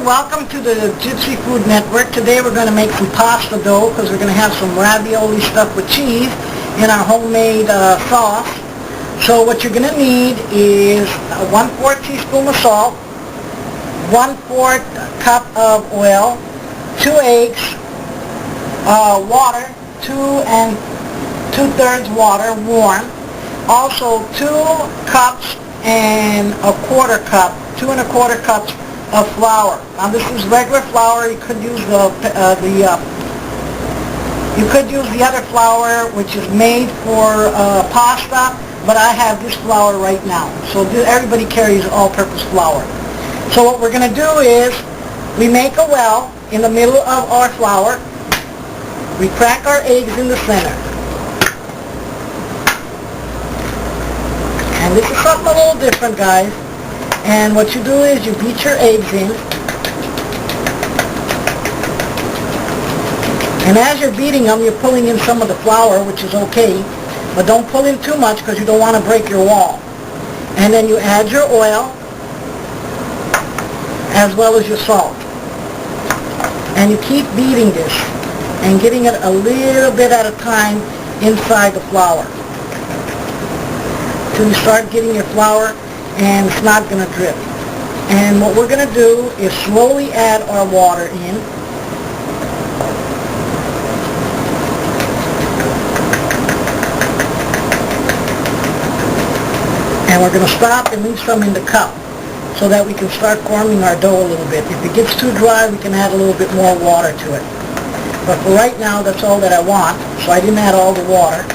welcome to the Gypsy Food Network. Today we're going to make some pasta dough because we're going to have some ravioli stuffed with cheese in our homemade sauce. So what you're going to need is 1/4 teaspoon of salt, 1/4 cup of oil, 2 eggs, water, 2 2/3 water, warm. Also 2 cups and a 1/4 cup, 2 1/4 cups of flour. Now this is regular flour. You could use the other flour, which is made for pasta, but I have this flour right now. So everybody carries all-purpose flour. So what we're going to do is we make a well in the middle of our flour. We crack our eggs in the center. And this is something a little different, guys. And what you do is you beat your eggs in. And as you're beating them, you're pulling in some of the flour, which is okay. But don't pull in too much because you don't want to break your wall. And then you add your oil as well as your salt. And you keep beating this and getting it a little bit at a time inside the flour. Till you start getting your flour and it's not going to drip. And what we're going to do is slowly add our water in. And we're going to stop and leave some in the cup so that we can start forming our dough a little bit. If it gets too dry, we can add a little bit more water to it. But for right now, that's all that I want, so I didn't add all the water.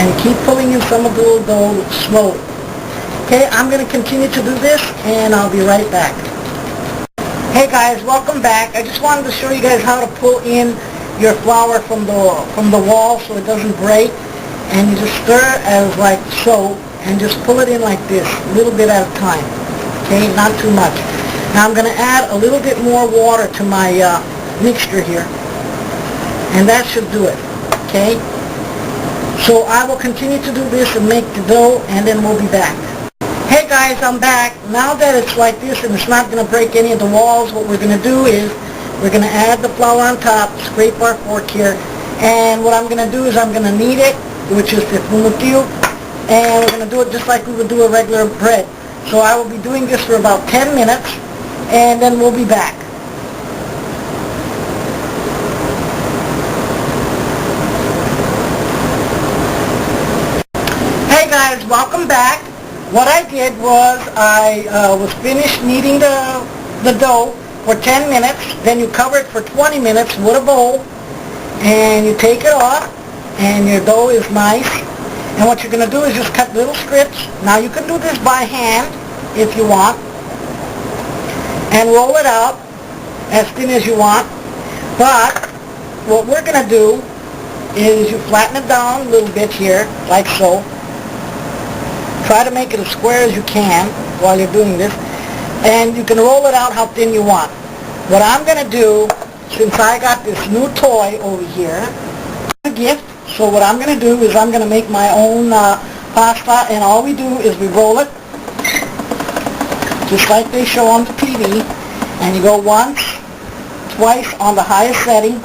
And you keep pulling in some of the little dough slowly. Okay, I'm going to continue to do this, and I'll be right back. Hey guys, welcome back. I just wanted to show you guys how to pull in your flour from the wall so it doesn't break. And you just stir as like so, and just pull it in like this, a little bit at a time. Okay, not too much. Now I'm going to add a little bit more water to my mixture here, and that should do it. Okay. So I will continue to do this and make the dough, and then we'll be back. Hey guys, I'm back. Now that it's like this and it's not going to break any of the walls, what we're going to do is we're going to add the flour on top, scrape our fork here, and what I'm going to do is I'm going to knead it, which is the pumutio, and we're going to do it just like we would do a regular bread. So I will be doing this for about 10 minutes, and then we'll be back. Guys, welcome back. What I did was I was finished kneading the dough for 10 minutes. Then you cover it for 20 minutes with a bowl, and you take it off, and your dough is nice. And what you're going to do is just cut little strips. Now you can do this by hand if you want, and roll it out as thin as you want. But what we're going to do is you flatten it down a little bit here, like so. Try to make it as square as you can while you're doing this. And you can roll it out how thin you want. What I'm going to do, since I got this new toy over here, a gift, so what I'm going to do is I'm going to make my own pasta, and all we do is we roll it, just like they show on the TV, and you go once, twice on the highest setting,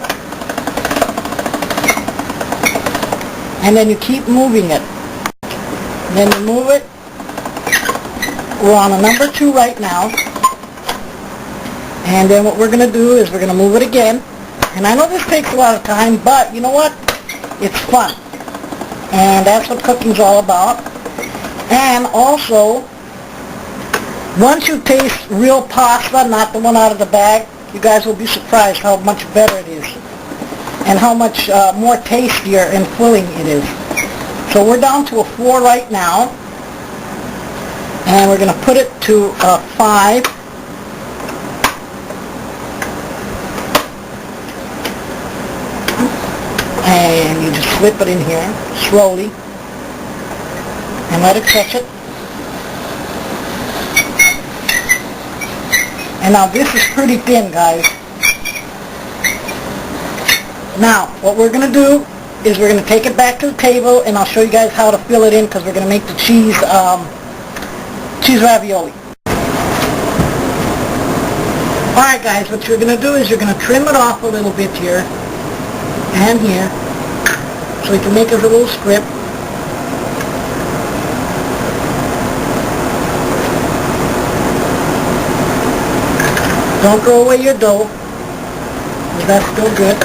and then you keep moving it. Then you move it. We're on a number 2 right now. And then what we're going to do is we're going to move it again. And I know this takes a lot of time, but you know what? It's fun. And that's what cooking's all about. And also, once you taste real pasta, not the one out of the bag, you guys will be surprised how much better it is. And how much more tastier and filling it is. So we're down to a 4 right now, and we're going to put it to a 5. And you just slip it in here slowly and let it catch it. And now this is pretty thin, guys. Now what we're going to do is we're going to take it back to the table, and I'll show you guys how to fill it in, because we're going to make the cheese ravioli. Alright guys, what you're going to do is you're going to trim it off a little bit here and here so you can make a little strip. Don't throw away your dough, because that's still good.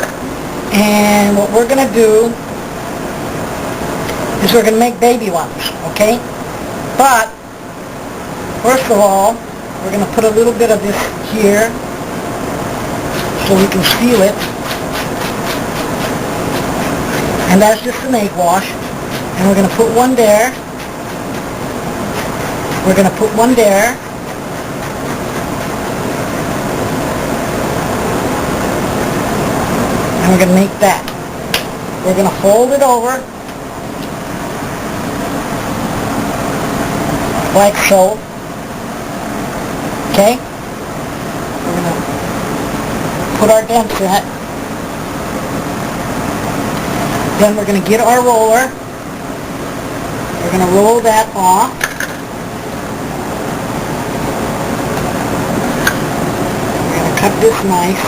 And what we're going to do is we're going to make baby ones, okay? But, first of all, we're going to put a little bit of this here so we can seal it. And that's just an egg wash. And we're going to put one there. We're going to put one there. And we're going to make that. We're going to fold it over like so. Okay? We're going to put our dents in it. Then we're going to get our roller. We're going to roll that off. We're going to cut this nice.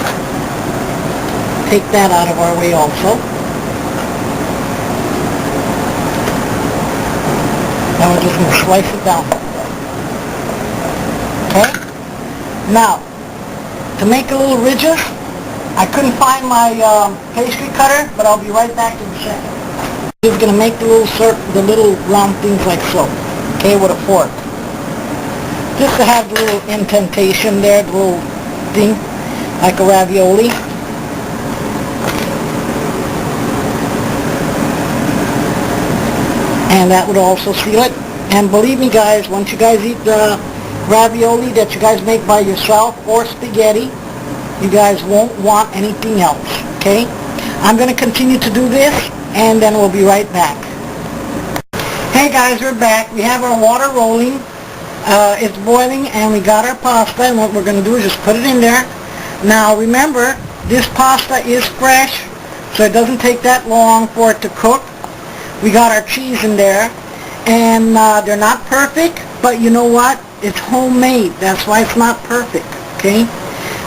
Take that out of our way also. Now we're just going to slice it down. Okay? Now, to make a little ridges, I couldn't find my pastry cutter, but I'll be right back in a second. Just going to make the little round things like so. Okay, with a fork. Just to have the little indentation there, the little thing, like a ravioli. And that would also seal it. And believe me guys, once you guys eat the ravioli that you guys make by yourself or spaghetti, you guys won't want anything else, okay? I'm going to continue to do this, and then we'll be right back. Hey guys, we're back. We have our water rolling. It's boiling, and we got our pasta, and what we're going to do is just put it in there. Now remember, this pasta is fresh, so it doesn't take that long for it to cook. We got our cheese in there, and they're not perfect, but you know what? It's homemade. That's why it's not perfect, okay?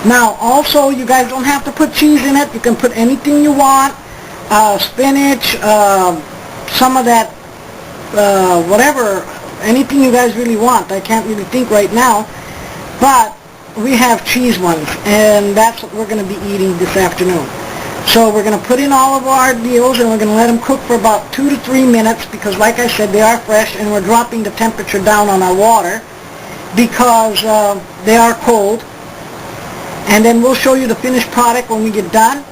Now, also, you guys don't have to put cheese in it. You can put anything you want, spinach, some of that, whatever, anything you guys really want. I can't really think right now, but we have cheese ones, and that's what we're going to be eating this afternoon. So we're going to put in all of our deals, and we're going to let them cook for about 2 to 3 minutes, because like I said, they are fresh, and we're dropping the temperature down on our water because they are cold. And then we'll show you the finished product when we get done.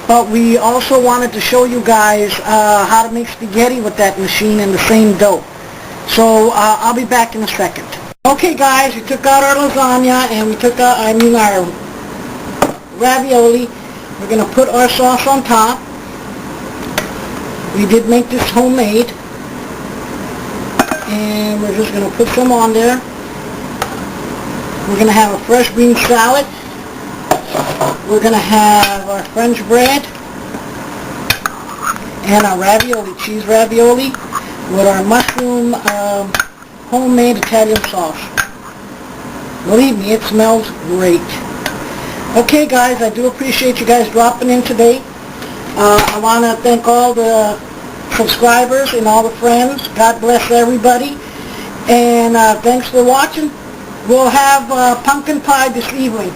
But we also wanted to show you guys how to make spaghetti with that machine and the same dough. So I'll be back in a second. Okay guys, we took out our lasagna, and we took out, our ravioli. We're going to put our sauce on top. We did make this homemade. And we're just going to put some on there. We're going to have a fresh bean salad. We're going to have our French bread. And our ravioli, cheese ravioli, with our mushroom homemade Italian sauce. Believe me, it smells great. Okay guys, I do appreciate you guys dropping in today. I want to thank all the subscribers and all the friends. God bless everybody. And thanks for watching. We'll have pumpkin pie this evening.